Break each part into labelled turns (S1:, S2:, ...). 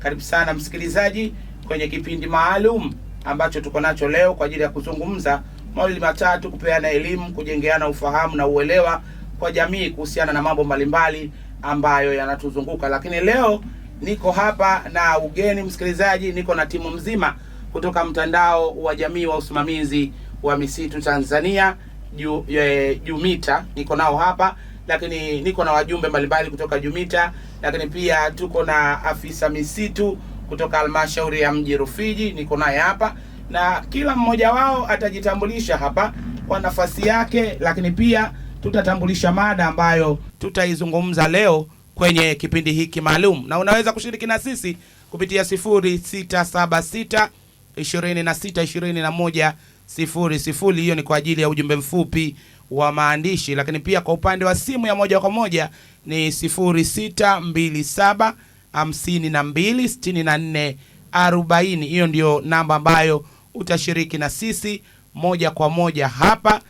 S1: Karibu sana msikilizaji kwenye kipindi maalum ambacho tuko nacho leo kwa ajili ya kuzungumza mawili matatu, kupeana elimu, kujengeana ufahamu na uelewa kwa jamii kuhusiana na mambo mbalimbali ambayo yanatuzunguka. Lakini leo niko hapa na ugeni msikilizaji, niko na timu mzima kutoka mtandao wa jamii wa usimamizi wa misitu Tanzania JUMITA. Niko nao hapa, lakini niko na wajumbe mbalimbali kutoka JUMITA, lakini pia tuko na afisa misitu kutoka halmashauri ya mji Rufiji, niko naye hapa, na kila mmoja wao atajitambulisha hapa kwa nafasi yake, lakini pia tutatambulisha mada ambayo tutaizungumza leo kwenye kipindi hiki maalum. Na unaweza kushiriki na sisi kupitia 0676 26 21 00. Hiyo ni kwa ajili ya ujumbe mfupi wa maandishi, lakini pia kwa upande wa simu ya moja kwa moja ni 0627 52 64 40. Hiyo ndio namba ambayo utashiriki na sisi moja kwa moja hapa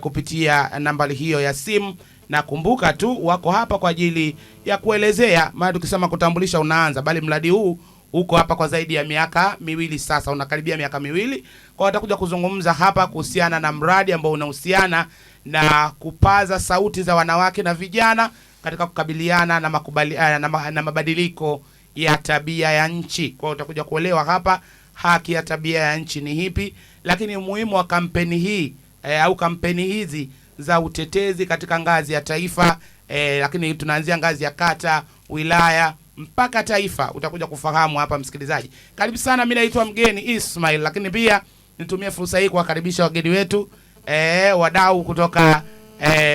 S1: kupitia nambari hiyo ya simu. Na kumbuka tu wako hapa kwa ajili ya kuelezea, maana tukisema kutambulisha unaanza, bali mradi huu uko hapa kwa zaidi ya miaka miwili sasa, unakaribia miaka miwili. Kwa watakuja kuzungumza hapa kuhusiana na mradi ambao unahusiana na kupaza sauti za wanawake na vijana katika kukabiliana na mabadiliko ya tabia ya nchi. Kwa utakuja kuelewa hapa haki ya tabia ya nchi ni hipi, lakini umuhimu wa kampeni hii au kampeni hizi za utetezi katika ngazi ya taifa, lakini tunaanzia ngazi ya kata, wilaya mpaka taifa. Utakuja kufahamu hapa msikilizaji. Karibu sana, mimi naitwa mgeni Ismail, lakini pia nitumie fursa hii kuwakaribisha wageni wetu wadau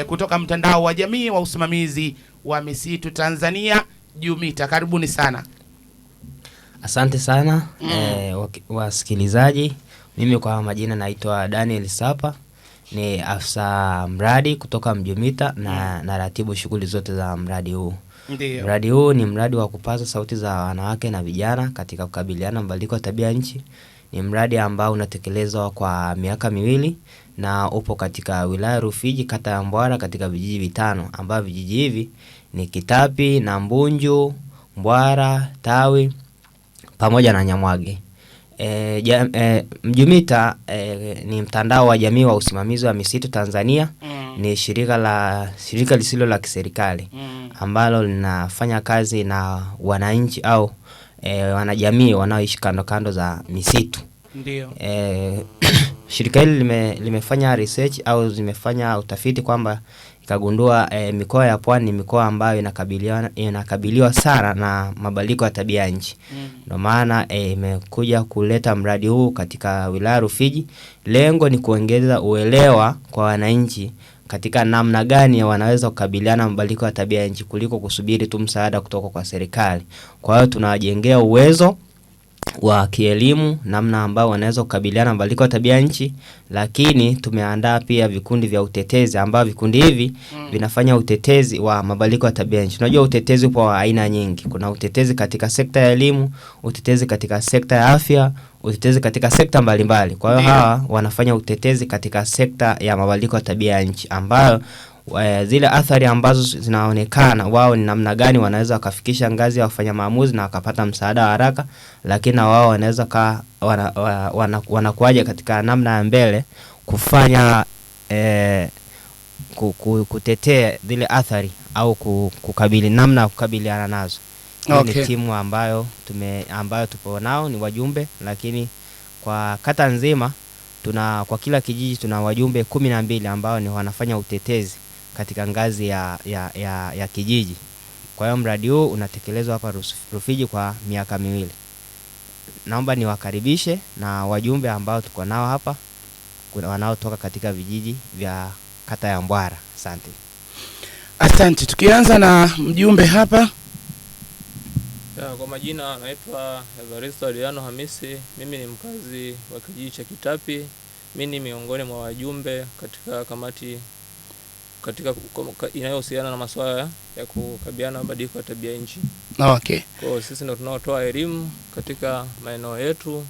S1: kutoka mtandao wa jamii wa usimamizi wa misitu Tanzania JUMITA. Karibuni sana.
S2: Asante sana wasikilizaji. Mimi kwa majina naitwa Daniel Sapa, ni afisa mradi kutoka JUMITA na naratibu shughuli zote za mradi huu.
S1: Ndiyo.
S2: Mradi huu ni mradi wa kupaza sauti za wanawake na vijana katika kukabiliana mabadiliko ya tabia nchi. Ni mradi ambao unatekelezwa kwa miaka miwili na upo katika wilaya Rufiji, kata ya Mbwara, katika vijiji 5 ambavyo vijiji hivi ni Kitapi, Nambunju, Mbwara, Tawi pamoja na Nyamwage. JUMITA ni mtandao wa jamii wa usimamizi wa misitu Tanzania. Ni shirika lisilo la kiserikali ambalo linafanya kazi na wananchi au wanajamii wanaoishi kando za misitu.
S1: Ndio.
S2: Shirika hili limefanya research au zimefanya utafiti kwamba ikagundua mikoa ya Pwani ni mikoa ambayo inakabiliwa sana na mabadiliko ya tabia ya nchi. Ndio maana imekuja kuleta mradi huu katika wilaya Rufiji. Lengo ni kuongeza uelewa kwa wananchi katika namna gani wanaweza kukabiliana na mabadiliko ya tabia ya nchi kuliko kusubiri tu msaada kutoka kwa serikali. Kwa hiyo tunawajengea uwezo wa kielimu namna ambao wanaweza kukabiliana na mabadiliko ya tabia nchi, lakini tumeandaa pia vikundi vya utetezi ambao vikundi hivi vinafanya utetezi wa mabadiliko ya tabia nchi. Unajua utetezi upo wa aina nyingi. Kuna utetezi katika sekta ya elimu, utetezi katika sekta ya afya, utetezi katika sekta mbalimbali. Kwa hiyo hawa wanafanya utetezi katika sekta ya mabadiliko ya tabia ya nchi, ambayo zile athari ambazo zinaonekana wao ni namna gani wanaweza wakafikisha ngazi ya wafanya maamuzi na wakapata msaada wa haraka, lakini wao wanaweza wanakuaje katika namna ya mbele kufanya kutetea zile athari au kukabiliana nazo.
S1: Okay.
S2: Ni timu ambayo tupo nao ni wajumbe, lakini kwa kata nzima kwa kila kijiji tuna wajumbe 12 ambao ni wanafanya utetezi katika ngazi ya kijiji. Kwa hiyo mradi huu unatekelezwa hapa Rufiji kwa miaka miwili. Naomba niwakaribishe na wajumbe ambao tuko nao hapa, kuna wanaotoka katika vijiji vya kata ya Mbwara. Asante.
S1: Asante. Tukianza na mjumbe hapa.
S3: Kwa majina naitwa Evaristo Adriano Hamisi. Mimi ni mkazi wa kijiji cha Kitapi. Mimi ni miongoni mwa wajumbe katika kamati inayohusiana na masuala ya kukabiliana na mabadiliko ya tabia nchi.
S1: Okay.
S3: Kwa hiyo sisi ndio tunaotoa elimu katika maeneo yetu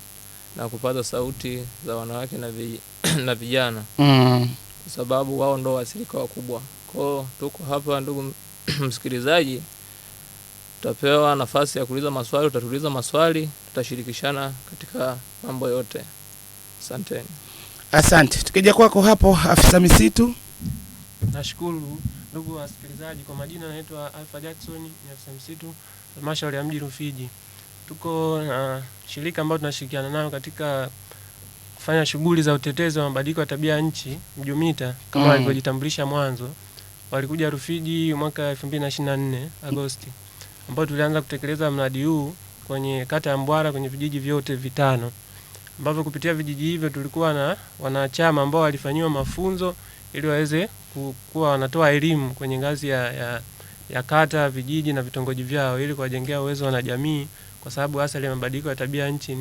S3: na kupaza sauti za wanawake na vijana. Kwa sababu wao ndio waathirika wakubwa. Kwa hiyo tuko hapa, ndugu msikilizaji, utapewa nafasi ya kuuliza maswali, utatuuliza maswali, tutashirikishana katika mambo yote. Asanteni.
S1: Asante. Tukija kwako hapo afisa misitu.
S4: Nashukuru ndugu wasikilizaji, kwa majina naitwa Alpha Jackson, ni afisa misitu halmashauri ya mji Rufiji. Tuko na shirika ambalo tunashirikiana nao katika kufanya shughuli za utetezi wa mabadiliko ya tabia nchi, Mjumita, kama walivyojitambulisha mwanzo. Walikuja Rufiji mwaka 2024 Agosti, ambapo tulianza kutekeleza mradi huu kwenye kata ya Mbwara kwenye vijiji vyote vitano, ambapo kupitia vijiji hivyo tulikuwa na wanachama ambao walifanywa mafunzo ili waweze kuwa wanatoa elimu kwenye ngazi ya kata, vijiji na vitongoji vyao, ili kuwajengea uwezo na jamii, kwa sababu athari ya mabadiliko ya tabia nchi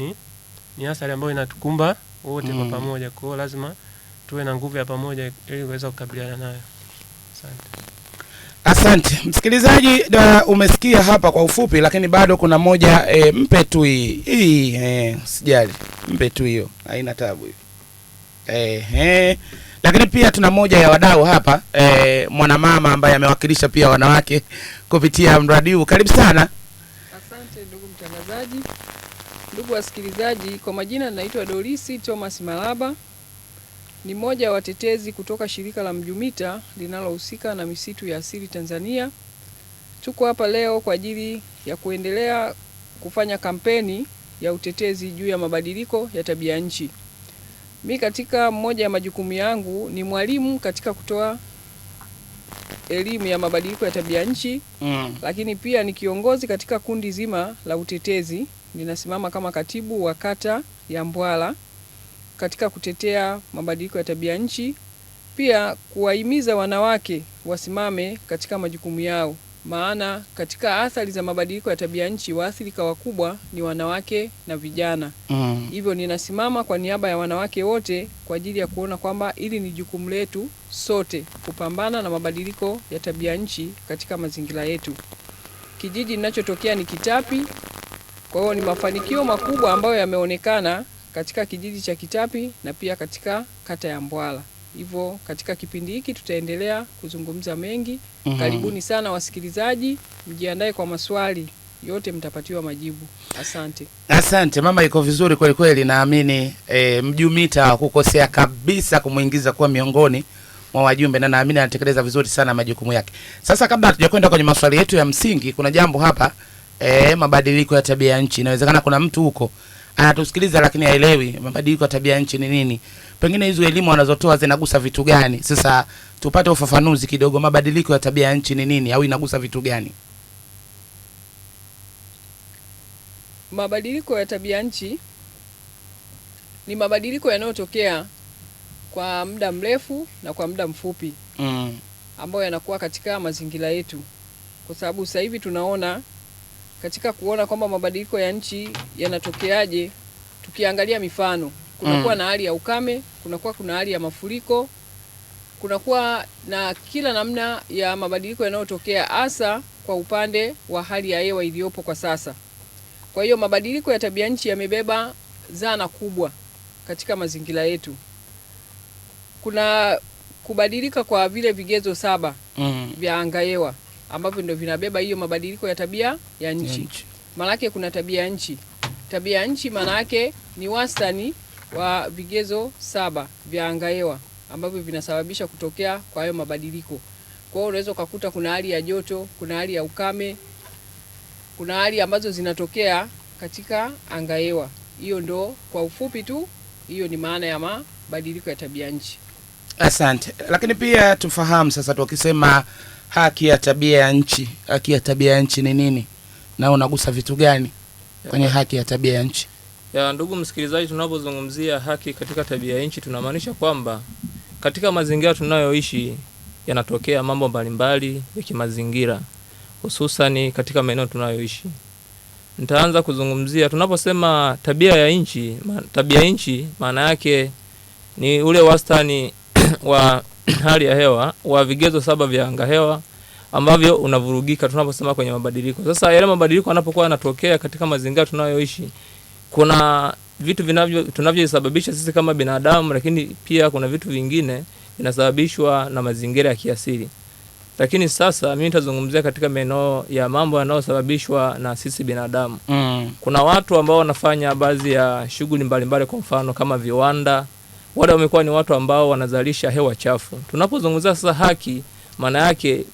S4: ni athari ambayo inatukumba wote kwa pamoja. Kwa hiyo lazima tuwe na nguvu ya pamoja ili kuweza kukabiliana nayo.
S1: Asante. Msikilizaji, umesikia hapa kwa ufupi, lakini bado kuna moja mpe tu hii sijali. Mpe tu hiyo. Haina tabu hiyo. Lakini pia tuna moja ya wadau hapa, mwanamama ambaye amewakilisha pia wanawake kupitia mradi huu. Karibu sana.
S5: Asante ndugu mtangazaji. Ndugu wasikilizaji, kwa majina naitwa Dorisi Thomas Malaba. Ni mmoja wa watetezi kutoka shirika la Mjumita linalohusika na misitu ya asili Tanzania. Tuko hapa leo kwa ajili ya kuendelea kufanya kampeni ya utetezi juu ya mabadiliko ya tabia nchi. Mimi katika mmoja ya majukumu yangu ni mwalimu katika kutoa elimu ya mabadiliko ya tabia nchi, lakini pia ni kiongozi katika kundi zima la utetezi. Ninasimama kama katibu wa kata ya Mbwala katika kutetea mabadiliko ya tabia nchi, pia kuwahimiza wanawake wasimame katika majukumu yao, maana katika athari za mabadiliko ya tabia nchi waathirika wakubwa ni wanawake na vijana. Hivyo ninasimama kwa niaba ya wanawake wote kwa ajili ya kuona kwamba ili ni jukumu letu sote kupambana na mabadiliko ya tabia nchi katika mazingira yetu. Kijiji ninachotokea ni Kitapi. Kwa hiyo ni mafanikio makubwa ambayo yameonekana katika kijiji cha Kitapi na pia katika kata ya Mbwala. Hivyo katika kipindi hiki tutaendelea kuzungumza mengi. Karibuni sana wasikilizaji, mjiandae kwa maswali yote, mtapatiwa majibu. Asante.
S1: Asante mama, iko vizuri kweli kweli. Naamini Mjumita kukosea kabisa kumuingiza kuwa miongoni mwa wajumbe, na naamini anatekeleza vizuri sana majukumu yake. Sasa kabla hatujakwenda kwenye maswali yetu ya msingi, kuna jambo hapa mabadiliko ya tabia nchi. Inawezekana kuna mtu huko anatusikiliza lakini haelewi mabadiliko ya tabia nchi ni nini. Pengine hizo elimu wanazotoa zinagusa vitu gani? Sasa tupate ufafanuzi kidogo, mabadiliko ya tabia nchi ni nini au inagusa vitu gani?
S5: Mabadiliko ya tabia nchi ni mabadiliko yanayotokea kwa muda mrefu na kwa muda mfupi ambayo yanakuwa katika mazingira yetu. Kwa sababu sasa hivi tunaona katika kuona kwamba mabadiliko ya nchi yanatokeaje, tukiangalia mifano, kunakuwa na hali ya ukame, kuna hali ya mafuriko, kunakuwa na kila namna ya mabadiliko yanayotokea hasa kwa upande wa hali ya hewa iliyopo kwa sasa. Kwa hiyo mabadiliko ya tabia nchi yamebeba zana kubwa katika mazingira yetu. Kuna kubadilika kwa vile vigezo 7 vya anga hewa ambavyo ndio vinabeba hiyo mabadiliko ya tabia ya nchi. Maana yake kuna tabia nchi. Tabia nchi maana yake ni wastani wa vigezo 7 vya anga hewa ambavyo vinasababisha kutokea kwa hayo mabadiliko. Kwa hiyo unaweza kukuta kuna hali ya joto, kuna hali ya ukame, kuna hali ambazo zinatokea katika anga hewa. Hiyo ndo kwa ufupi tu, hiyo ni maana ya mabadiliko ya tabia nchi.
S1: Asante. Lakini pia tufahamu sasa, tukisema haki ya tabia ya nchi, haki ya tabia ya nchi ni nini na unagusa vitu gani kwenye haki ya tabia ya nchi?
S3: Ya ndugu msikilizaji, tunapozungumzia haki katika tabia ya nchi tunamaanisha kwamba katika mazingira tunayoishi yanatokea mambo mbalimbali ya kimazingira, hususani katika maeneo tunayoishi. Nitaanza kuzungumzia tunaposema tabia ya nchi. Tabia ya nchi maana yake ni ule wastani wa hali ya hewa wa vigezo 7 vya anga hewa ambavyo unavurugika tunaposema kwenye mabadiliko. Sasa yale mabadiliko yanapokuwa yanatokea katika mazingira tunayoishi, kuna vitu tunavyosababisha sisi kama binadamu, lakini pia kuna vitu vingine vinasababishwa na mazingira ya kiasili. Lakini sasa mimi nitazungumzia katika maeneo ya mambo yanayosababishwa na sisi binadamu. Kuna watu ambao wanafanya baadhi ya shughuli mbalimbali, kwa mfano kama viwanda. Wale wamekuwa ni watu ambao wanazalisha hewa chafu. Tunapozungumzia sasa haki, maana yake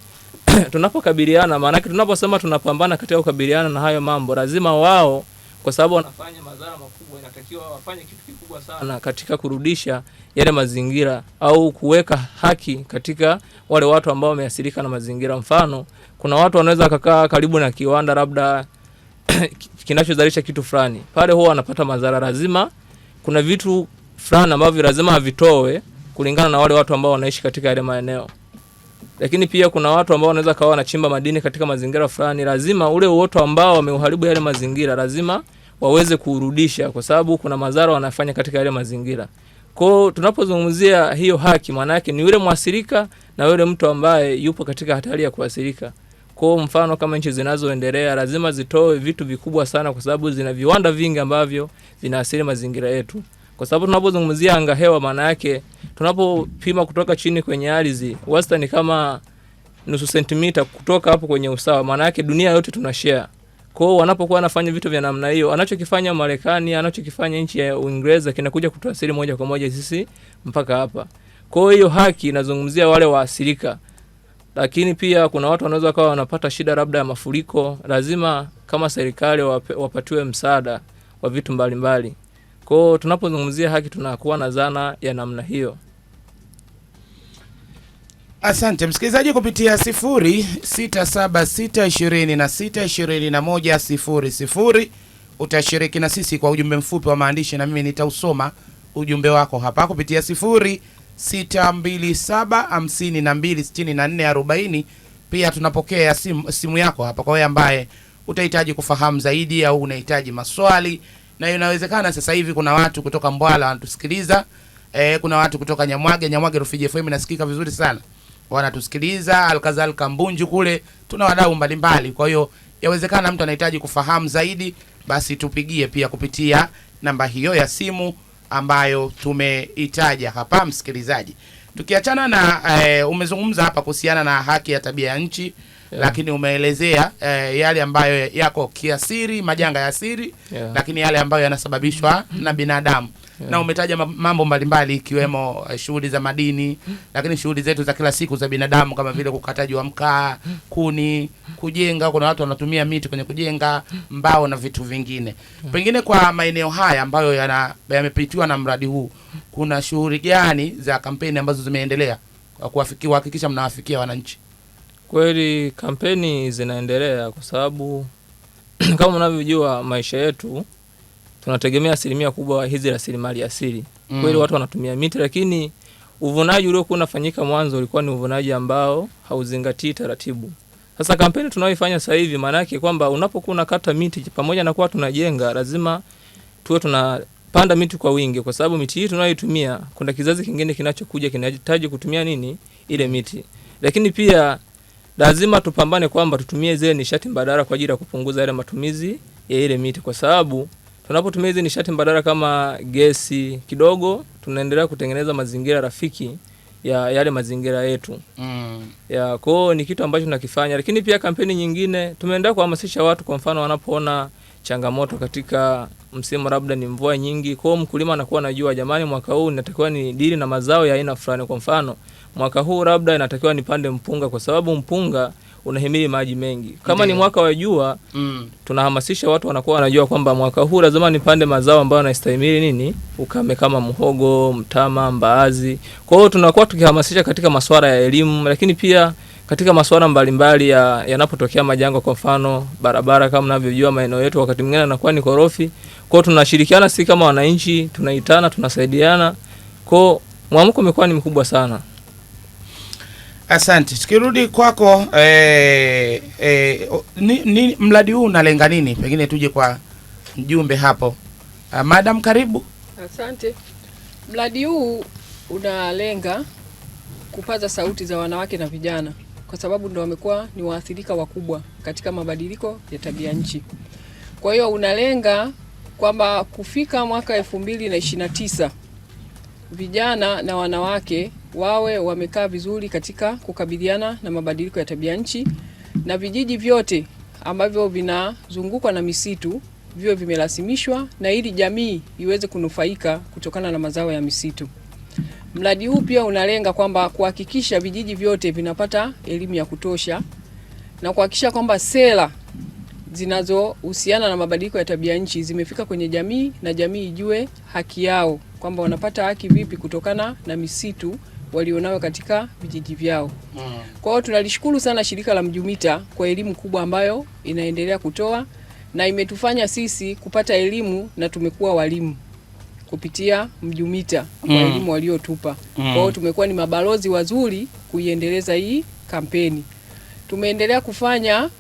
S3: tunapokabiliana, maana yake tunaposema tunapambana katika kukabiliana na hayo mambo, lazima wao, kwa sababu wanafanya madhara makubwa, inatakiwa wafanye kitu kikubwa sana katika kurudisha yale mazingira au kuweka haki katika wale watu ambao wameathirika na mazingira. Mfano, kuna watu wanaweza kukaa karibu na kiwanda labda kinachozalisha kitu fulani. Pale huwa wanapata madhara, lazima kuna vitu fulani ambavyo lazima havitoe kulingana na wale watu ambao wanaishi katika yale maeneo. Lakini pia kuna watu ambao wanaweza kawa wanachimba madini katika mazingira fulani, lazima ule uoto ambao wameuharibu yale mazingira lazima waweze kurudisha, kwa sababu kuna madhara wanafanya katika yale mazingira. Kwa tunapozungumzia hiyo haki, maana yake ni yule muathirika na yule mtu ambaye yupo katika hatari ya kuathirika. Kwa mfano kama nchi zinazoendelea lazima zitoe vitu vikubwa sana, kwa sababu zina viwanda vingi ambavyo vinaathiri mazingira yetu. Kwa sababu tunapozungumzia anga hewa, maana yake tunapopima kutoka chini kwenye ardhi, wastani kama nusu sentimita kutoka hapo kwenye usawa, maana yake dunia yote tunashare. Kwa hiyo wanapokuwa wanafanya vitu vya namna hiyo, anachokifanya Marekani, anachokifanya nchi ya Uingereza kinakuja kutuathiri moja kwa moja sisi mpaka hapa. Kwa hiyo haki inazungumzia wale waathirika. Lakini pia kuna watu wanaweza kawa wanapata shida labda ya mafuriko, lazima kama serikali wapatiwe msaada wa vitu mbalimbali. Kwa hiyo tunapozungumzia haki tunakuwa na zana ya namna hiyo.
S1: Asante msikilizaji, kupitia 0676262100 utashiriki na sisi kwa ujumbe mfupi wa maandishi, na mimi nitausoma ujumbe wako hapa kupitia 0627526440. Pia tunapokea simu yako hapa kwa wewe ambaye utahitaji kufahamu zaidi au unahitaji maswali. Na inawezekana sasa hivi kuna watu kutoka Mbwala wanatusikiliza, kuna watu kutoka Nyamwage Rufiji FM nasikika vizuri sana, wanatusikiliza. Alkazalika Mbunju kule tuna wadau mbalimbali. Kwa hiyo yawezekana mtu anahitaji kufahamu zaidi, basi tupigie pia kupitia namba hiyo ya simu ambayo tumeitaja hapa msikilizaji. Tukiachana na umezungumza hapa kuhusiana na haki ya tabia ya nchi, lakini umeelezea yale ambayo yako kiasiri, majanga ya asiri, lakini yale ambayo yanasababishwa na binadamu. Na umetaja mambo mbalimbali ikiwemo shughuli za madini, lakini shughuli zetu za kila siku za binadamu kama vile kukataji wa mkaa, kuni, kujenga. Kuna watu wanatumia miti kwenye kujenga, mbao na vitu vingine. Pengine kwa maeneo haya ambayo yamepitiwa na mradi huu, kuna shughuli gani za kampeni ambazo zimeendelea kuhakikisha mnawafikia wananchi?
S3: Kweli kampeni zinaendelea kwa sababu kama mnavyojua maisha yetu tunategemea asilimia kubwa hizi rasilimali asili. Kweli watu wanatumia miti, lakini uvunaji uliokuwa unafanyika mwanzo ulikuwa ni uvunaji ambao hauzingatii taratibu. Sasa kampeni tunayoifanya sasa hivi maana yake kwamba unapokuwa unakata miti pamoja na kuwa tunajenga, lazima tuwe tunapanda miti kwa wingi, kwa sababu miti hii tunayoitumia kuna kizazi kingine kinachokuja kinahitaji kutumia nini ile miti. Lakini pia lazima tupambane kwamba tutumie zile nishati mbadala kwa ajili ya kupunguza yale matumizi ya ile miti, kwa sababu tunapotumia hizo nishati mbadala kama gesi kidogo, tunaendelea kutengeneza mazingira rafiki ya yale mazingira yetu. Ya kwao ni kitu ambacho tunakifanya. Lakini pia kampeni nyingine tumeendelea kuhamasisha watu, kwa mfano wanapoona changamoto katika msimu labda ni mvua nyingi, kwao mkulima anakuwa anajua jamani, mwaka huu natakiwa ni dili na mazao ya aina fulani. Kwa mfano mwaka huu labda inatakiwa nipande mpunga, kwa sababu mpunga unahimili maji mengi. Kama ni mwaka wa jua, tunahamasisha watu wanakuwa wanajua kwamba mwaka huu lazima nipande mazao ambayo yanastahimili nini ukame, kama mhogo, mtama, mbaazi. Kwa hiyo tunakuwa tukihamasisha katika masuala ya elimu, lakini pia katika masuala mbalimbali yanapotokea majanga. Kwa mfano barabara, kama mnavyojua maeneo yetu wakati mwingine yanakuwa ni korofi. Kwa hiyo tunashirikiana sisi kama wananchi, tunaitana, tunasaidiana. Kwa hiyo mwamko umekuwa ni mkubwa sana.
S1: Asante. Tukirudi kwako, mradi huu unalenga nini? Pengine tuje kwa mjumbe hapo. Madam, karibu.
S5: Asante. Mradi huu unalenga kupaza sauti za wanawake na vijana, kwa sababu ndio wamekuwa ni waathirika wakubwa katika mabadiliko ya tabia nchi. Kwa hiyo unalenga kwamba kufika mwaka 2029 vijana na wanawake wawe wamekaa vizuri katika kukabiliana na mabadiliko ya tabia nchi, na vijiji vyote ambavyo vinazungukwa na misitu viwe vimerasimishwa na ili jamii iweze kunufaika kutokana na mazao ya misitu. Mradi huu pia unalenga kwamba kuhakikisha vijiji vyote vinapata elimu ya kutosha na kuhakikisha kwamba sera zinazohusiana na mabadiliko ya tabia nchi zimefika kwenye jamii na jamii ijue haki yao, kwamba wanapata haki vipi kutokana na misitu walionayo katika vijiji vyao. Kwa hiyo tunalishukuru sana shirika la Mjumita kwa elimu kubwa ambayo inaendelea kutoa, na imetufanya sisi kupata elimu na tumekuwa walimu kupitia Mjumita kwa elimu waliotupa. Kwa hiyo tumekuwa ni mabalozi wazuri kuiendeleza hii kampeni. Tumeendelea kufanya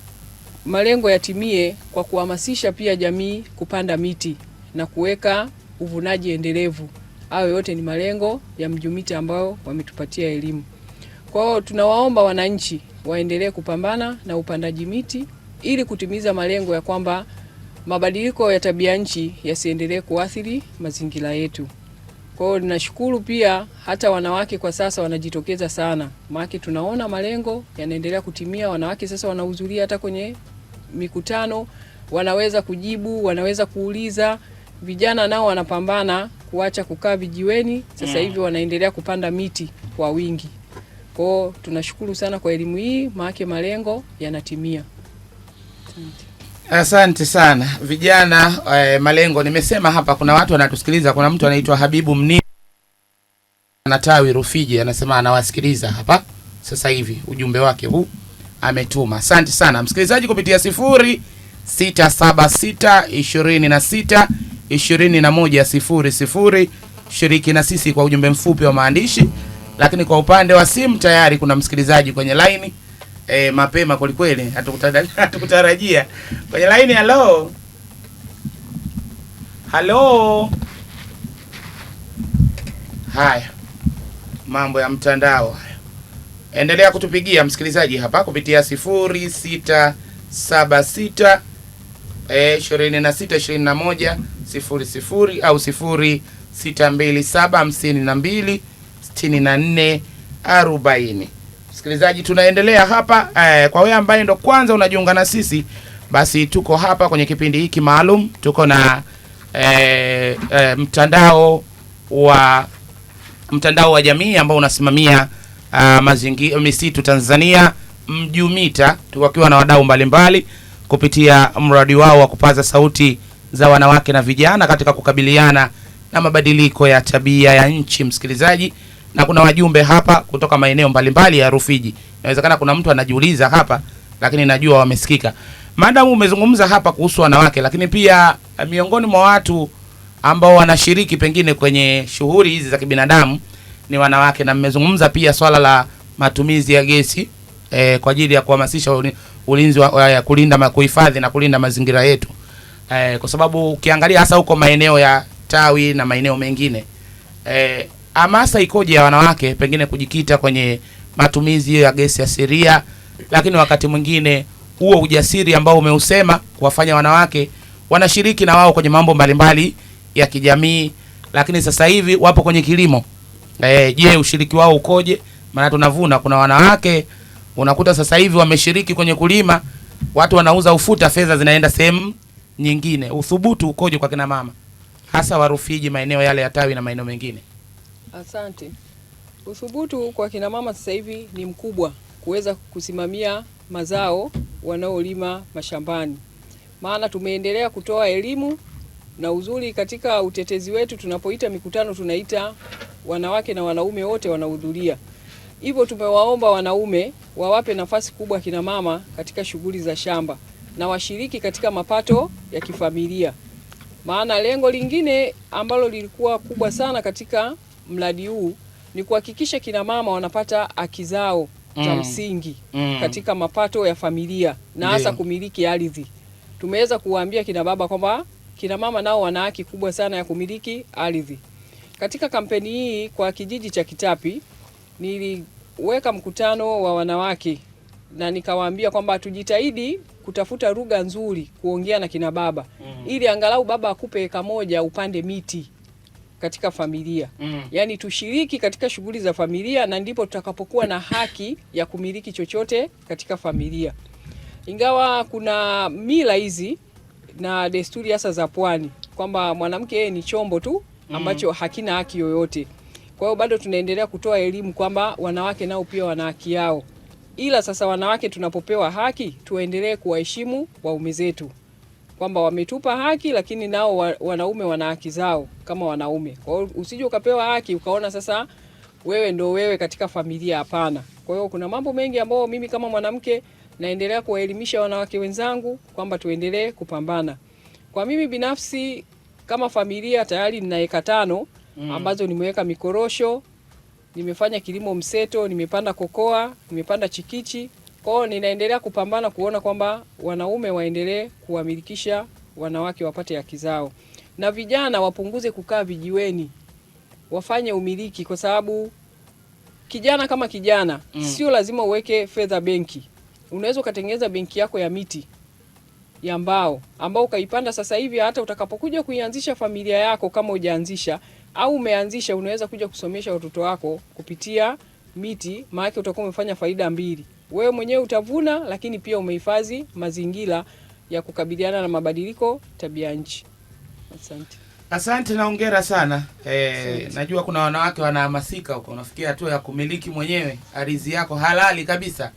S5: malengo yatimie kwa kuhamasisha pia jamii kupanda miti na kuweka uvunaji endelevu. Hayo yote ni malengo ya Mjumita ambao wametupatia elimu. Kwa hiyo tunawaomba wananchi waendelee kupambana na upandaji miti ili kutimiza malengo ya kwamba mabadiliko ya tabia nchi yasiendelee kuathiri mazingira yetu. Kwa hiyo ninashukuru pia hata wanawake kwa sasa wanajitokeza sana. Maana tunaona malengo yanaendelea kutimia, wanawake sasa wanahudhuria hata kwenye mikutano, wanaweza kujibu, wanaweza kuuliza. Vijana nao wanapambana kuacha kukaa vijiweni, sasa hivi wanaendelea kupanda miti kwa wingi. Kwa hiyo tunashukuru sana kwa elimu hii, maana malengo yanatimia.
S1: Asante sana. Vijana malengo nimesema hapa, kuna watu wanatusikiliza. Kuna mtu anaitwa Habibu Mni na Tawi Rufiji, anasema anawasikiliza hapa sasa hivi, ujumbe wake huu ametuma. Asante sana msikilizaji, kupitia 0676262100 shiriki na sisi kwa ujumbe mfupi wa maandishi. Lakini kwa upande wa simu tayari kuna msikilizaji kwenye line. Mapema kweli hatukutarajia kwenye line. Hello. Haya, mambo ya mtandao. Endelea kutupigia msikilizaji hapa kupitia 0676 262100 au 0627526440. Msikilizaji, tunaendelea hapa. Kwa wewe ambaye ndo kwanza unajiunga na sisi, basi tuko hapa kwenye kipindi hiki maalum. Tuko na mtandao wa jamii ambao unasimamia misitu Tanzania, Mjumita, tukiwa na wadau mbalimbali kupitia mradi wao wa kupaza sauti za wanawake na vijana katika kukabiliana na mabadiliko ya tabia ya nchi, msikilizaji. Na kuna wajumbe hapa kutoka maeneo mbalimbali ya Rufiji. Inawezekana kuna mtu anajiuliza hapa, lakini najua wamesikika. Madamu umezungumza hapa kuhusu wanawake, lakini pia miongoni mwa watu ambao wanashiriki pengine kwenye shughuli hizi za kibinadamu ni wanawake, na mmezungumza pia swala la matumizi ya gesi kwa ajili ya kuhamasisha ulinzi wa kulinda, kuhifadhi na kulinda mazingira yetu. Kwa sababu ukiangalia hasa huko maeneo ya Tawi na maeneo mengine, hamasa ikoje ya wanawake pengine kujikita kwenye matumizi ya gesi asilia, lakini wakati mwingine huo ujasiri ambao umeusema kuwafanya wanawake wanashiriki na wao kwenye mambo mbalimbali ya kijamii, lakini sasa hivi wapo kwenye kilimo. Je, ushiriki wao ukoje? Maana tunavuna, kuna wanawake unakuta sasa hivi wameshiriki kwenye kulima, watu wanauza ufuta, fedha zinaenda sehemu nyingine. Uthubutu ukoje kwa kina mama hasa wa Rufiji, maeneo yale ya Tawi na maeneo mengine?
S5: Asante. Uthubutu kwa kina mama sasa hivi ni mkubwa kuweza kusimamia mazao wanaolima mashambani. Maana tumeendelea kutoa elimu, na uzuri katika utetezi wetu tunapoita mikutano tunaita wanawake na wanaume wote wanahudhuria. Hivyo tumewaomba wanaume wawape nafasi kubwa kina mama katika shughuli za shamba na washiriki katika mapato ya kifamilia. Maana lengo lingine ambalo lilikuwa kubwa sana katika mradi huu ni kuhakikisha kina mama wanapata haki zao za msingi katika mapato ya familia na hasa kumiliki ardhi. Tumeweza kuwaambia kina baba kwamba kina mama nao wana haki kubwa sana ya kumiliki ardhi. Katika kampeni hii kwa kijiji cha Kitapi niliweka mkutano wa wanawake na nikawaambia kwamba tujitahidi kutafuta lugha nzuri kuongea na kina baba ili angalau baba akupe eka moja upande miti. katika familia. Yaani tushiriki katika shughuli za familia, na ndipo tutakapokuwa na haki ya kumiliki chochote katika familia. Ingawa kuna mila hizi na desturi hasa za pwani kwamba mwanamke yeye ni chombo tu ambacho hakina haki yoyote. Kwa hiyo bado tunaendelea kutoa elimu kwamba wanawake nao pia wana haki yao. Ila sasa wanawake tunapopewa haki, tuendelee kuwaheshimu waume zetu, kwamba wametupa haki, lakini nao wanaume wana haki zao kama wanaume. Kwa hiyo usije ukapewa haki ukaona sasa wewe ndo wewe katika familia, hapana. Kwa hiyo kuna mambo mengi ambayo mimi kama mwanamke naendelea kuwaelimisha wanawake wenzangu kwamba tuendelee kupambana. Kwa mimi binafsi kama familia tayari nina eka 5 ambazo nimeweka mikorosho, nimefanya kilimo mseto, nimepanda kokoa, nimepanda chikichi. Kwa hiyo ninaendelea kupambana kuona kwamba wanaume waendelee kuwamilikisha wanawake wapate haki zao. Na vijana wapunguze kukaa vijiweni, wafanye umiliki, kwa sababu kijana kama kijana sio lazima uweke fedha benki. Unaweza ukatengeneza benki yako ya miti ya mbao ambao ukaipanda sasa hivi, hata utakapokuja kuianzisha familia yako, kama hujaanzisha au umeanzisha, unaweza kuja kusomesha watoto wako kupitia miti, maana utakuwa umefanya faida mbili. Wewe mwenyewe utavuna, lakini pia umehifadhi mazingira ya kukabiliana na mabadiliko tabia nchi. Asante.
S1: Asante na hongera sana. Najua kuna wanawake wanahamasika huko, unafikia hatua ya kumiliki mwenyewe ardhi yako halali kabisa.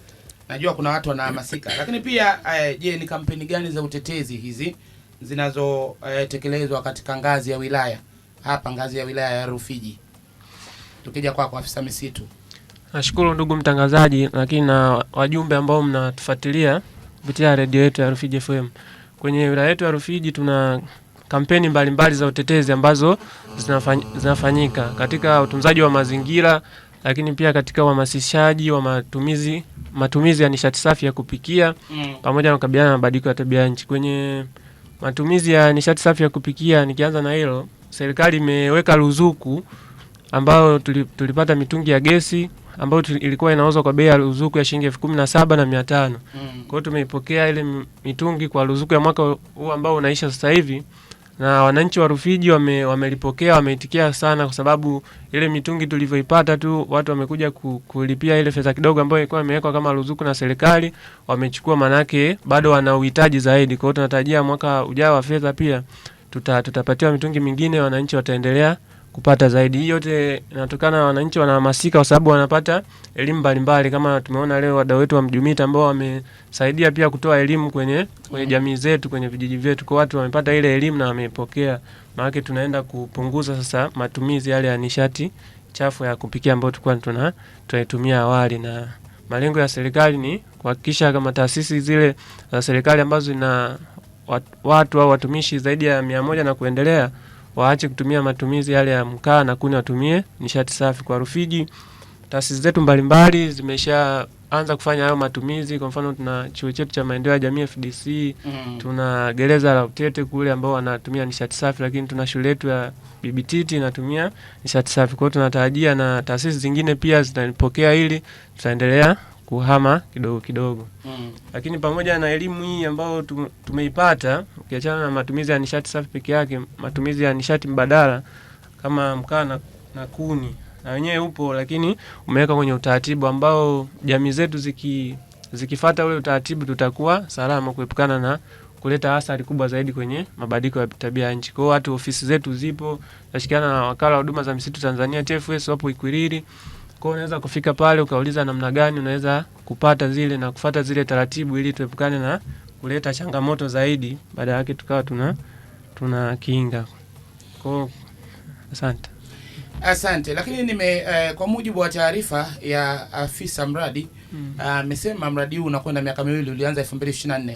S1: Najua kuna watu wanahamasika. Lakini pia je, ni kampeni gani za utetezi hizi zinazotekelezwa katika ngazi ya wilaya? Hapa ngazi ya wilaya ya Rufiji. Tukija kwa afisa misitu.
S4: Nashukuru ndugu mtangazaji, lakini na wajumbe ambao mnatufuatilia kupitia redio yetu ya Rufiji FM. Kwenye wilaya yetu ya Rufiji tuna kampeni mbalimbali za utetezi ambazo zinafanyika katika utunzaji wa mazingira, lakini pia katika uhamasishaji wa matumizi ya nishati safi ya kupikia pamoja na kukabiliana na mabadiliko ya tabia nchi. Kwenye matumizi ya nishati safi ya kupikia, nikianza na hilo, serikali imeweka ruzuku ambao tulipata mitungi ya gesi ambayo ilikuwa inauzwa kwa bei ya ruzuku ya shilingi 17,500. Kwa hiyo tumeipokea ile mitungi kwa ruzuku ya mwaka huu ambao unaisha sasa hivi, na wananchi wa Rufiji wamelipokea, wameitikia sana, kwa sababu ile mitungi tulivyoipata tu watu wamekuja kulipia ile fedha kidogo ambayo ilikuwa imewekwa kama ruzuku na serikali, wamechukua, manake bado wana uhitaji zaidi. Kwa hiyo tunatarajia mwaka ujao wa fedha pia tutapatiwa mitungi mingine, wananchi wataendelea kupata zaidi. Hii yote inatokana na wananchi wanahamasika, kwa sababu wanapata elimu mbalimbali, kama tumeona leo wadau wetu wa Mjumita ambao wamesaidia pia kutoa elimu kwenye jamii zetu, kwenye vijiji vyetu. Kwa watu wamepata ile elimu na wamepokea, maana tunaenda kupunguza sasa matumizi yale ya nishati chafu ya kupikia ambayo tulikuwa tunaitumia awali. Na malengo ya serikali ni kuhakikisha kama taasisi zile za serikali ambazo ina watu au watumishi zaidi ya 100 na kuendelea waache kutumia matumizi yale ya mkaa na kuni, watumie nishati safi. Kwa Rufiji taasisi zetu mbalimbali zimeshaanza kufanya hayo matumizi. Kwa mfano tuna chuo chetu cha maendeleo ya jamii FDC, tuna gereza la Utete kule ambao wanatumia nishati safi, lakini tuna shule yetu ya Bibititi inatumia nishati safi. Kwa hiyo tunatarajia na taasisi zingine pia zitanipokea, ili tutaendelea kuhama kidogo kidogo. Lakini pamoja na elimu hii ambayo tumeipata, ukiachana na matumizi ya nishati safi peke yake, matumizi ya nishati mbadala kama mkaa na kuni na wenyewe upo, lakini umeweka kwenye utaratibu ambao jamii zetu zikifuata ule utaratibu, tutakuwa salama kuepukana na kuleta athari kubwa zaidi kwenye mabadiliko ya tabia ya nchi. Kwa watu, ofisi zetu zipo, tunashirikiana na wakala wa huduma za misitu Tanzania TFS, wapo Ikwiriri. Kwa unaweza kufika pale ukauliza namna gani unaweza kupata zile na kufuata zile taratibu, ili tuepukane na kuleta changamoto zaidi, baada yake tukawa tuna kinga. Kwa
S1: asante. Lakini kwa mujibu wa taarifa ya afisa mradi amesema mradi huu unakwenda miaka 2, ulianza 2024.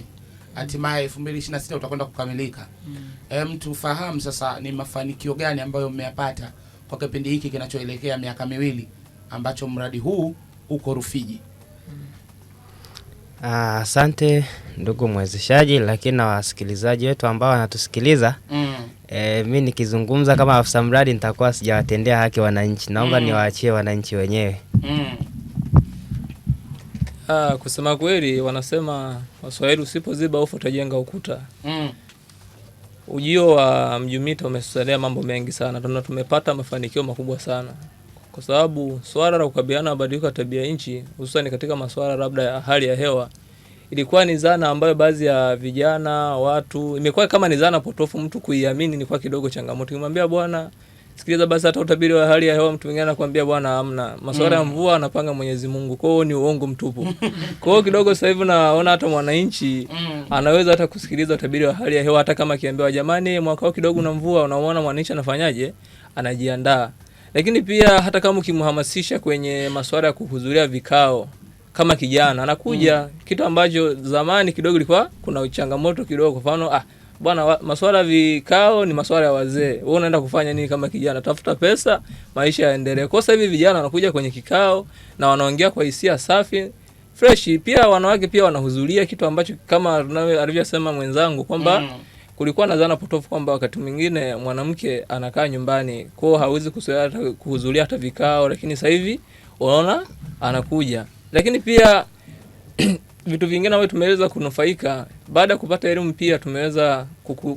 S1: Hatimaye 2026 utakwenda kukamilika. Mtu fahamu sasa ni mafanikio gani ambayo mmeyapata kwa kipindi hiki kinachoelekea miaka 2 ambacho mradi huu uko Rufiji?
S2: Asante ndugu mwezeshaji, lakini na wasikilizaji wetu ambao wanatusikiliza, mimi nikizungumza kama afisa mradi nitakuwa sijawatendea haki wananchi. Naomba niwaachie wananchi wenyewe.
S3: Kusema kweli, wanasema Waswahili, usipoziba ufa utajenga ukuta. ujio wa Mjumita umetusaidia mambo mengi sana. Tumepata mafanikio makubwa sana. Kwa sababu swala la kukabiliana na mabadiliko ya tabia nchi, hususan katika masuala labda ya hali ya hewa, ilikuwa ni zana ambayo baadhi ya vijana, watu, imekuwa kama ni zana potofu, mtu kuiamini ni kwa kidogo changamoto. Kimwambia bwana, sikiliza basi hata utabiri wa hali ya hewa, mtu mwingine anakuambia bwana hamna. Masuala ya mvua anapanga Mwenyezi Mungu. Kwa hiyo ni uongo mtupu. Kwa hiyo kidogo sasa hivi naona hata mwananchi anaweza hata kusikiliza utabiri wa hali ya hewa hata kama akiambiwa jamani mwaka huu kidogo na mvua, unaona mwananchi anafanyaje? Anajiandaa. Lakini pia hata kama ukimhamasisha kwenye masuala ya kuhudhuria vikao kama kijana anakuja, kitu ambacho zamani kidogo ilikuwa kuna changamoto kidogo. Kwa mfano bwana, masuala vikao ni masuala ya wazee, wewe unaenda kufanya nini kama kijana? Tafuta pesa, maisha yaendelee. Kwa sababu hivi vijana wanakuja kwenye kikao na wanaongea kwa hisia safi fresh. Pia wanawake pia wanahudhuria, kitu ambacho kama alivyosema mwenzangu kwamba kulikuwa na dhana potofu kwamba wakati mwingine mwanamke anakaa nyumbani kwa hawezi kuhudhuria hata vikao, lakini sasa hivi unaona anakuja. Lakini pia vitu vingine ambavyo tumeweza kunufaika baada ya kupata elimu, pia tumeweza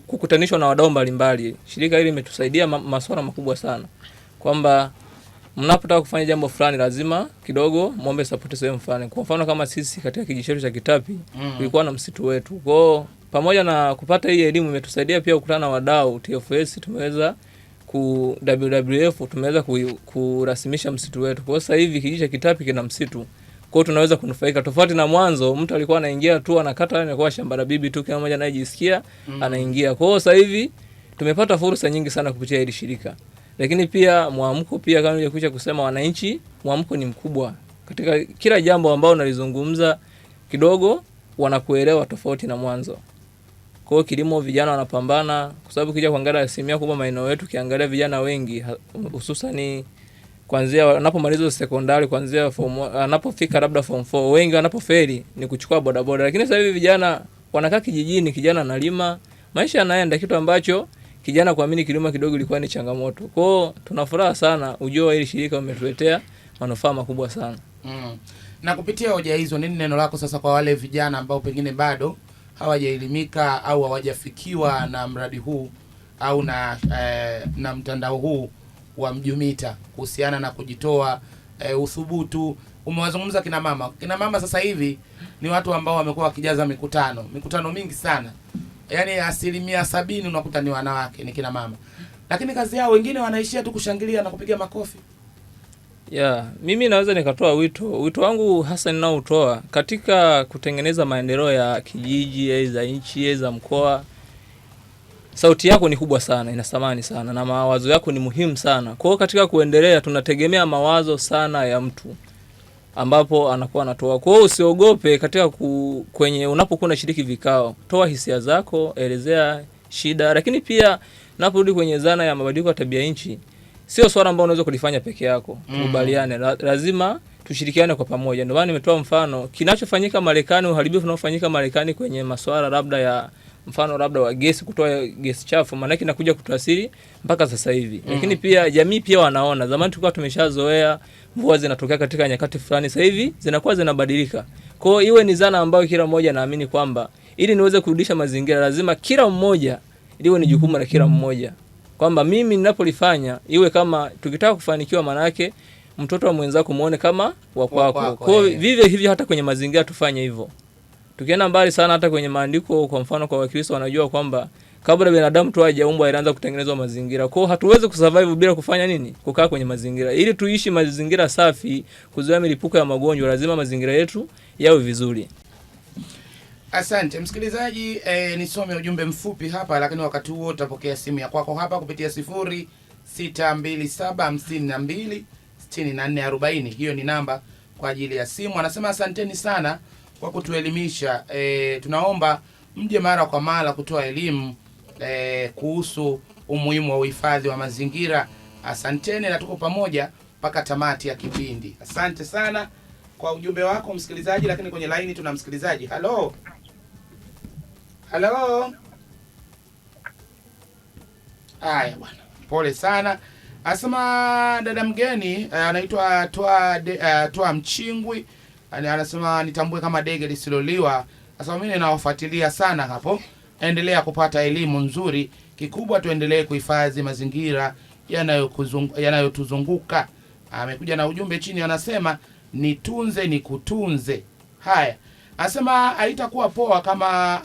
S3: kukutanishwa na wadau mbalimbali. Shirika hili limetusaidia masuala makubwa sana, kwamba mnapotaka kufanya jambo fulani lazima kidogo muombe support sehemu fulani. Kwa mfano kama sisi katika kijiji chetu cha Kitapi tulikuwa na msitu wetu. Kwa pamoja na kupata hii elimu imetusaidia pia kukutana na wadau TFS, tumeweza WWF tumeweza kurasimisha msitu wetu. Kwa sasa hivi kijiji cha Kitapi kina msitu. Kwa tunaweza kunufaika, tofauti na mwanzo mtu alikuwa anaingia tu anakata anakuwa shamba la bibi tu, kila mmoja anayejisikia anaingia. Kwa sasa hivi tumepata fursa nyingi sana kupitia hili shirika. Lakini pia mwamko pia kama nilikuja kusema, wananchi mwamko ni mkubwa. Katika kila jambo ambao nalizungumza kidogo wanakuelewa tofauti na mwanzo. Kwa hiyo kilimo vijana wanapambana, kwa sababu kija kuangalia asilimia kubwa maeneo yetu, kiangalia vijana wengi hususan kuanzia wanapomaliza sekondari, kuanzia anapofika labda form 4, wengi wanapofeli ni kuchukua bodaboda. Lakini sasa hivi vijana wanakaa kijijini, kijana analima, maisha yanaenda, kitu ambacho kijana kuamini kilimo kidogo ilikuwa ni changamoto. Kwa hiyo tunafuraha sana ujio wa hili shirika umetuletea manufaa makubwa sana.
S1: Na kupitia hoja hizo, nini neno lako sasa kwa wale vijana ambao pengine bado hawajaelimika au hawajafikiwa na mradi huu au na mtandao huu wa Mjumita kuhusiana na kujitoa, uthubutu? Umewazungumza kina mama. Kina mama sasa hivi ni watu ambao wamekuwa wakijaza mikutano mingi sana. Yaani 70% unakuta ni wanawake, ni kina mama. Lakini kazi yao wengine wanaishia tu kushangilia na kupiga makofi.
S3: Mimi naweza nikatoa wito wangu hasa ninaotoa katika kutengeneza maendeleo ya kijiji, za nchi, za mkoa. Sauti yako ni kubwa sana, ina thamani sana, na mawazo yako ni muhimu sana. Kwa hiyo katika kuendelea tunategemea mawazo sana ya mtu ambapo anakuwa anatoa. Kwa hiyo usiogope katika kwenye unapokuwa unashiriki vikao, toa hisia zako, elezea shida. Lakini pia naporudi kwenye zana ya mabadiliko ya tabia nchi, sio swala ambalo unaweza kulifanya peke yako. Tukubaliane, lazima tushirikiane kwa pamoja. Ndio maana nimetoa mfano kinachofanyika Marekani, uharibifu unaofanyika Marekani kwenye masuala labda ya mfano labda wa gesi, kutoa gesi chafu, maana yake inakuja kutuasiri mpaka sasa hivi. Lakini pia jamii pia wanaona, zamani tulikuwa tumeshazoea mvua zinatokea katika nyakati fulani, sasa hivi zinakuwa zinabadilika. Kwa hiyo iwe ni zana ambayo kila mmoja naamini kwamba ili niweze kurudisha mazingira lazima kila mmoja, liwe ni jukumu la kila mmoja, kwamba mimi ninapolifanya iwe kama tukitaka kufanikiwa, maana yake mtoto wa mwenzako muone kama wa kwako. Kwa hiyo vivyo hivyo hata kwenye mazingira tufanye hivyo. Tukienda mbali sana hata kwenye maandiko, kwa mfano kwa Wakristo wanajua kwamba kabla binadamu tu hajaumbwa ilianza kutengenezwa mazingira. Kwa hiyo hatuwezi kusurvive bila kufanya nini? Kukaa kwenye mazingira. Ili tuishi mazingira safi, kuzuia milipuko ya magonjwa, lazima mazingira yetu yawe vizuri.
S1: Asante msikilizaji, nisome ujumbe mfupi hapa, lakini wakati huo utapokea simu ya kwako hapa kupitia 0627526440. Hiyo ni namba kwa ajili ya simu. Anasema asanteni sana kwa kutuelimisha. Tunaomba mje mara kwa mara kutoa elimu kuhusu umuhimu wa uhifadhi wa mazingira. Asanteni na tuko pamoja mpaka tamati ya kipindi. Asante sana kwa ujumbe wako msikilizaji, lakini kwenye line tuna msikilizaji. Halo. Haya bwana. Pole sana. Asema dada mgeni anaitwa Toa Mchingwi. Anasema nitambue kama dege lisiloliwa. Asema mimi ninawafuatilia sana hapo. endelea kupata elimu nzuri. Kikubwa tuendelee kuhifadhi mazingira yanayotuzunguka. Amekuja na ujumbe chini anasema nitunze nikutunze. Haya. Anasema haitakuwa poa kama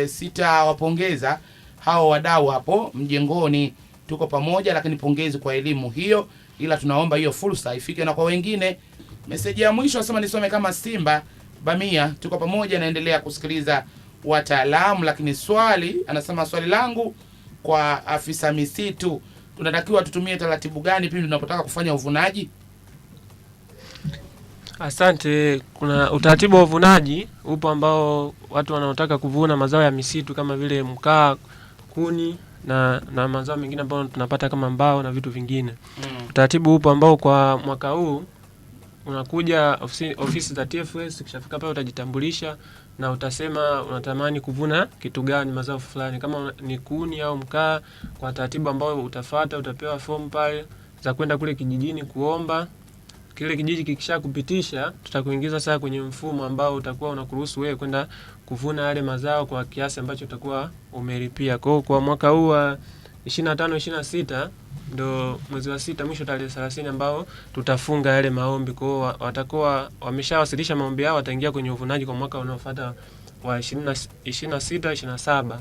S1: sitawapongeza hao wadau hapo mjengoni. Tuko pamoja, lakini pongezi kwa elimu hiyo, ila tunaomba hiyo fursa ifike na kwa wengine. Meseji ya mwisho anasema nisome kama Simba Bamia, tuko pamoja, naendelea kusikiliza wataalamu. Lakini anasema swali langu kwa afisa misitu, tunatakiwa tutumie taratibu gani pindi tunapotaka kufanya uvunaji?
S4: Asante. Kuna utaratibu wa uvunaji upo ambao watu wanaotaka kuvuna mazao ya misitu kama vile mkaa, kuni na mazao mengine ambayo tunapata kama mbao na vitu vingine. Utaratibu upo ambao kwa mwaka huu unakuja ofisi za TFS, kishafika pale utajitambulisha na utasema unatamani kuvuna kitu gani, mazao fulani, kama ni kuni au mkaa. Kwa taratibu ambao utafuata, utapewa fomu pale za kwenda kule kijijini kuomba. Kile kijiji kikishakupitisha, tutakuingiza sasa kwenye mfumo ambao utakuwa unakuruhusu wewe kwenda kuvuna yale mazao kwa kiasi ambacho utakuwa umelipia. Kwa mwaka huu wa 25-26 ndo mwezi wa 6 mwisho tarehe 30 ambao tutafunga yale maombi. Kwa watakuwa wameshawasilisha maombi yao, wataingia kwenye uvunaji kwa mwaka unaofuata wa 26-27.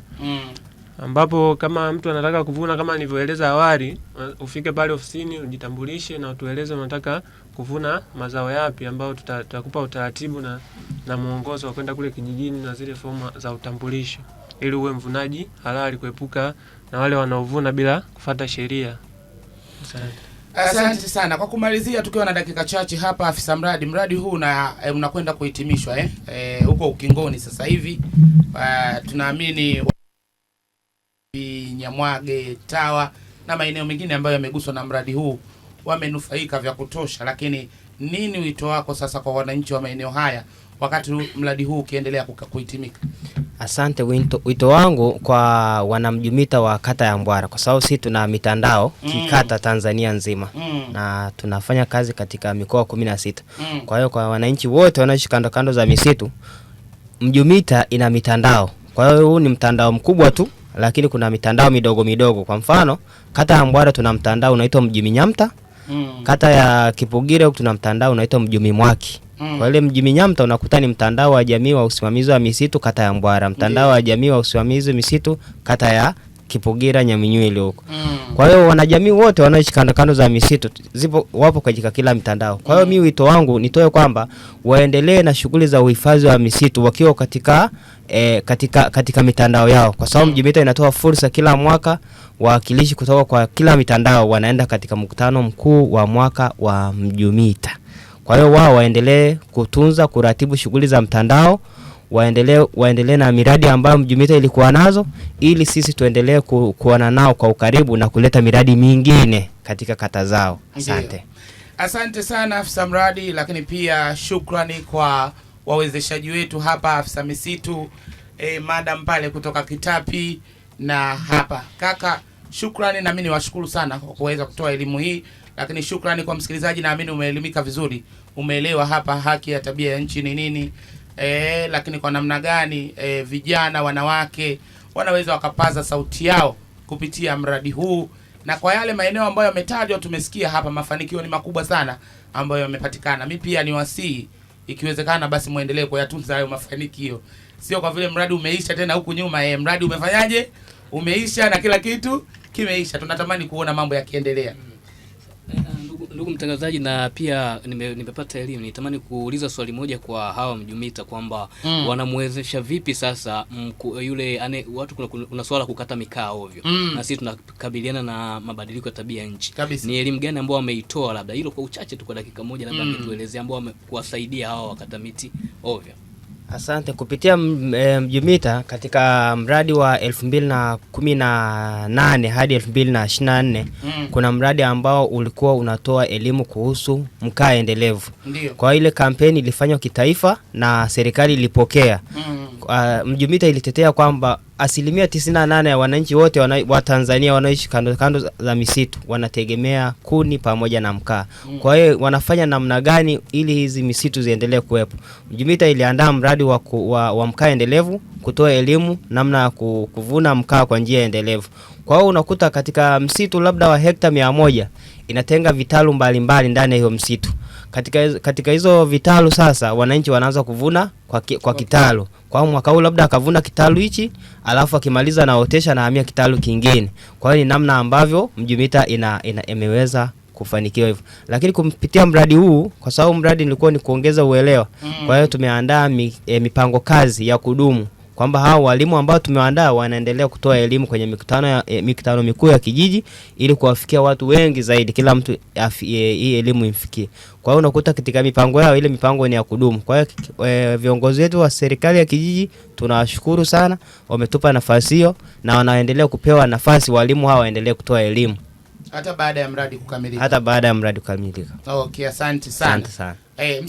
S4: Ambapo kama mtu anataka kuvuna kama nilivyoeleza awali, ufike pale ofisini ujitambulishe na utueleze unataka kuvuna mazao yapi, ambao tutakupa utaratibu na muongozo wa kwenda kule kijijini na zile fomu za utambulisho, ili uwe mvunaji halali, kuepuka na wale wanaovuna bila kufuata sheria.
S1: Asante sana. Kwa kumalizia, tukiwa na dakika chache hapa, afisa mradi huu unakwenda kuhitimishwa huko ukingoni sasa hivi. Tunaamini Nyamwage, Tawa na maeneo mengine ambayo yameguswa na mradi huu wamenufaika vya kutosha, lakini nini wito wako sasa kwa wananchi wa maeneo haya wakati mradi huu ukiendelea kuhitimika?
S2: Asante. Wito wangu kwa wanamjumita wa kata ya Mbwara, kwa sababu sisi tuna mitandao kikata Tanzania nzima na tunafanya kazi katika mikoa 16. Kwa hiyo kwa wananchi wote wanaishi kando kando za misitu, mjumita ina mitandao. Kwa hiyo huu ni mtandao mkubwa tu, lakini kuna mitandao midogo midogo. Kwa mfano, kata ya Mbwara tuna mtandao unaitwa Mjumi Nyamta. Kata ya Kipugire tuna mtandao unaitwa Mjumi Mwaki. Kwa ile Mjumi Nyamta unakuta ni mtandao wa jamii wa usimamizi wa misitu kata ya Mbwara, mtandao wa jamii wa usimamizi misitu kata ya Kipugira Nyaminywili huko. Kwa hiyo wanajamii wote wanaoishi kando kando za misitu wapo katika kila mtandao. Kwa hiyo mimi wito wangu nitoe kwamba waendelee na shughuli za uhifadhi wa misitu wakiwa katika mitandao yao, kwa sababu Mjumita inatoa fursa kila mwaka wawakilishi kutoka kwa kila mitandao wanaenda katika mkutano mkuu wa mwaka wa Mjumita. Kwa hiyo wao waendelee kutunza, kuratibu shughuli za mtandao, waendelee na miradi ambayo Mjumita ilikuwa nazo, ili sisi tuendelee kuona nao kwa ukaribu na kuleta miradi mingine katika kata zao. Asante.
S1: Asante sana afisa mradi, lakini pia shukrani kwa wawezeshaji wetu hapa, afisa misitu madam pale kutoka Kitapi na hapa kaka. Shukrani, na mimi niwashukuru sana kwa kuweza kutoa elimu hii, lakini shukrani kwa msikilizaji, naamini umeelimika vizuri, umeelewa hapa haki ya tabia ya nchi ni nini, lakini kwa namna gani vijana, wanawake wanaweza wakapaza sauti yao kupitia mradi huu, na kwa yale maeneo ambayo yametajwa tumesikia hapa mafanikio ni makubwa sana ambayo yamepatikana. Mimi pia niwasihi ikiwezekana basi muendelee kuyatunza hayo mafanikio, sio kwa vile mradi umeisha tena huku nyuma mradi umefanyaje, umeisha na kila kitu kimeisha. Tunatamani kuona mambo yakiendelea.
S6: Ndugu mtangazaji, na pia nimepata elimu. Nitamani kuuliza swali moja kwa hawa Mjumita kwamba wanamwezesha vipi sasa yule watu kuna swala kukata mikaa ovyo, na sisi tunakabiliana na mabadiliko ya tabia ya nchi. Ni elimu gani ambao wameitoa, labda hilo kwa uchache tu, kwa dakika moja labda angetuelezea, ambao kuwasaidia hawa wakata miti ovyo?
S2: Asante. Kupitia Mjumita katika mradi wa 2018 hadi 2024 kuna mradi ambao ulikuwa unatoa elimu kuhusu mkaa endelevu. Kwa ile kampeni ilifanywa kitaifa na serikali ilipokea. Mjumita ilitetea kwamba 98% ya wananchi wote wa Tanzania wanaoishi kando za misitu wanategemea kuni pamoja na mkaa. Kwa hiyo wanafanya namna gani ili hizi misitu ziendelee kuwepo? Mjumita iliandaa mradi wa mkaa endelevu, kutoa elimu namna ya kuvuna mkaa kwa njia endelevu. Kwa hiyo unakuta katika msitu labda wa hekta 100 inatenga vitalu mbalimbali ndani ya hiyo msitu. Katika hizo vitalu sasa wananchi wanaanza kuvuna kwa kitalu. Kwa mwaka huu labda akavuna kitalu hichi, alafu akimaliza naotesha na hamia kitalu kingine. Kwa hiyo ni namna ambavyo Mjumita imeweza kufanikiwa hivyo. Lakini kupitia mradi huu, kwa sababu mradi nilikuwa ni kuongeza uelewa. Kwa hiyo tumeandaa mipango kazi ya kudumu kwamba hao walimu ambao tumewaandaa wanaendelea kutoa elimu kwenye mikutano mikuu ya kijiji ili kuwafikia watu wengi zaidi, kila mtu hii elimu imfikie. Kwa hiyo unakuta katika mipango yao, ile mipango ni ya kudumu. Kwa hiyo viongozi wetu wa serikali ya kijiji tunawashukuru sana, wametupa nafasi hiyo na wanaendelea kupewa nafasi walimu hao waendelee kutoa elimu
S1: hata baada ya mradi kukamilika.
S2: Hata baada ya mradi kukamilika.
S1: Okay, asante sana.
S2: Asante sana.